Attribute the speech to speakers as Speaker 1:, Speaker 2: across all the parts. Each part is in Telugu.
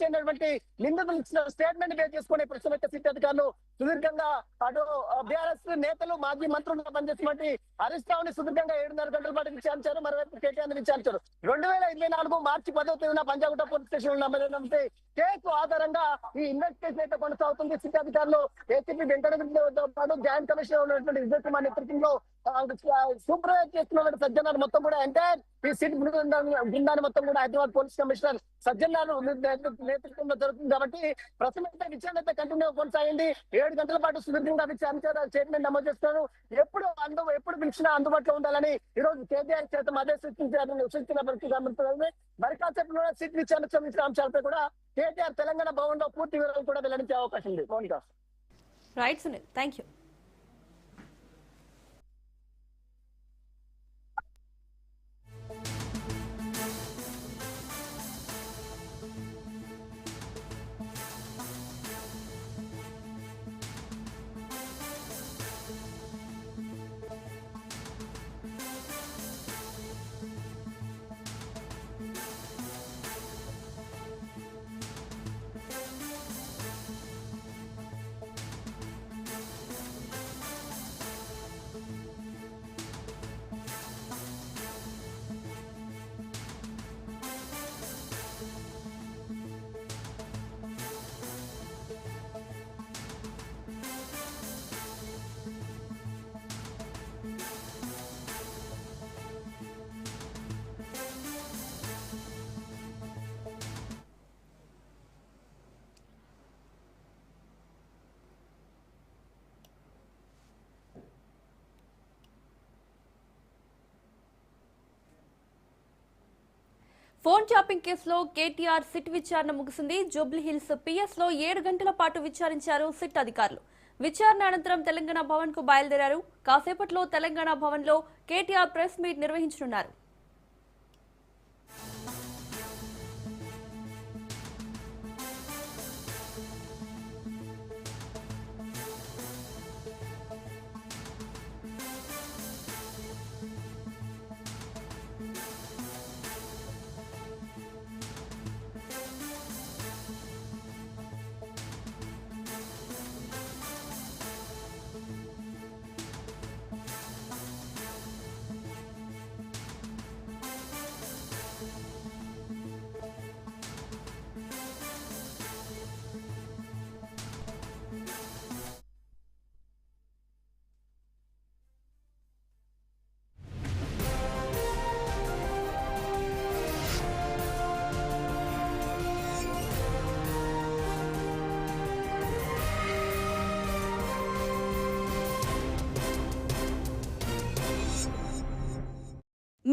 Speaker 1: చెందినటువంటి నిందితులు ఇచ్చిన స్టేట్మెంట్ బేస్ చేసుకుని ప్రస్తుత సిట్ అధికారులు సుదీర్ఘంగా అటు బీఆర్ఎస్ నేతలు మాజీ మంత్రులుగా పనిచేసినటువంటి హరీష్ రావుని సుదీర్ఘంగా 7.5 గంటల పాటు విచారించారు. మరోవైపు కేటీఆర్ విచారించారు. 2024 మార్చి 10వ తేదీన పంజాగుట్ట పోలీస్ స్టేషన్ నమోదైనటువంటి కేసు ఆధారంగా ఈ ఇన్వెస్టిగేషన్ అయితే కొనసాగుతుంది. సిట్ అధికారులు ఏసీపీ వెంకటరెడ్డితో పాటు జాయింట్ కమిషనర్ ఉన్నటువంటి విజయ్ కుమార్ నేతృత్వంలో సూపర్వైజ్ చేస్తున్న సజ్జనార్ మొత్తం కూడా అంటే ఈ సిట్ బృందాన్ని మొత్తం కూడా హైదరాబాద్ పోలీస్ కమిషనర్ సజ్జనార్ నేతృత్వంలో జరుగుతుంది. కాబట్టి ప్రస్తుతం విచారణ అయితే కంటిన్యూ కొనసాగింది. 7 గంటల పాటు సుదీర్ఘంగా విచారించారు. స్టేట్మెంట్ నమోదు చేస్తున్నారు. ఎప్పుడు పిలిచినా అందుబాటులో ఉండాలని ఈ రోజు కేటీఆర్ చేత అదే సూచించిన పరిస్థితి. మరి కాసేపు సిట్ విచారణకు సంబంధించిన అంశాలపై కూడా కేటీఆర్ తెలంగాణ భవన్ లో పూర్తి వివరాలు కూడా వెల్లడించే అవకాశం ఉంది. Mounika.
Speaker 2: Right Sunil, thank you. Phone షాపింగ్ కేసులో కేటీఆర్ సిట్ విచారణ ముగిసింది. జూబ్లీ హిల్స్ పిఎస్ లో 7 గంటల పాటు విచారించారు సిట్ అధికారులు. విచారణ అనంతరం తెలంగాణ భవన్ కు బయలుదేరారు. కాసేపట్లో తెలంగాణ భవన్ లో కేటీఆర్ ప్రెస్ మీట్ నిర్వహించనున్నారు.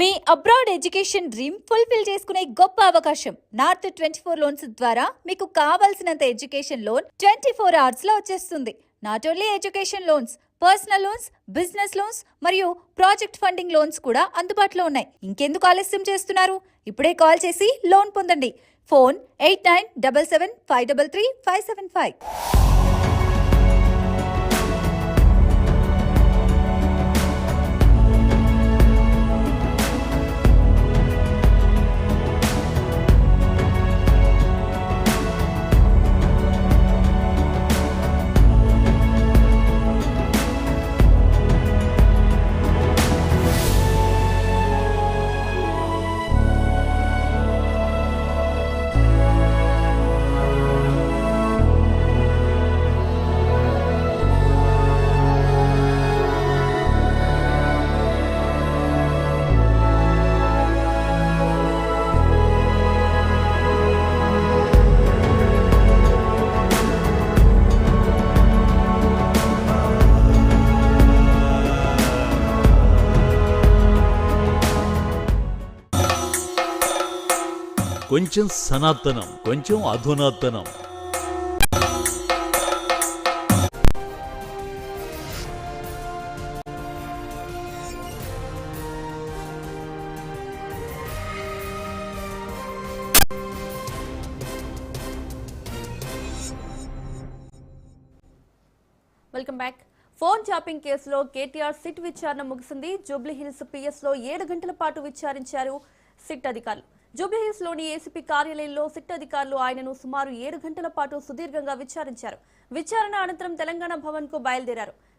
Speaker 3: మీ అబ్రాడ్ ఎడ్యుకేషన్ డ్రీమ్ ఫుల్ఫిల్ చేసుకునే గొప్ప అవకాశం నార్త్ 24 లోన్స్ ద్వారా మీకు కావాల్సినంత ఎడ్యుకేషన్ లోన్ 24 hours లో వచ్చేస్తుంది. Not only education loans, personal loans, business loans మరియు ప్రాజెక్ట్ ఫండింగ్ లోన్స్ కూడా అందుబాటులో ఉన్నాయి. ఇంకెందుకు ఆలస్యం చేస్తున్నారు? ఇప్పుడే కాల్ చేసి లోన్ పొందండి. ఫోన్ 8977533575.
Speaker 4: కొంచెం సనాతనం, కొంచెం అధునాతనం.
Speaker 2: Welcome back. ఫోన్ షాపింగ్ కేసులో కేటీఆర్ సిట్ విచారణ ముగిసింది. జూబ్లీ హిల్స్ పిఎస్ లో 7 గంటల పాటు విచారించారు సిట్ అధికారులు. జూబ్లీహిల్స్ లోని ఏసీపీ కార్యాలయంలో సిట్ అధికారులు ఆయనను సుమారు 7 గంటల పాటు సుదీర్ఘంగా విచారించారు. విచారణ అనంతరం తెలంగాణ భవన్ కు బయలుదేరారు.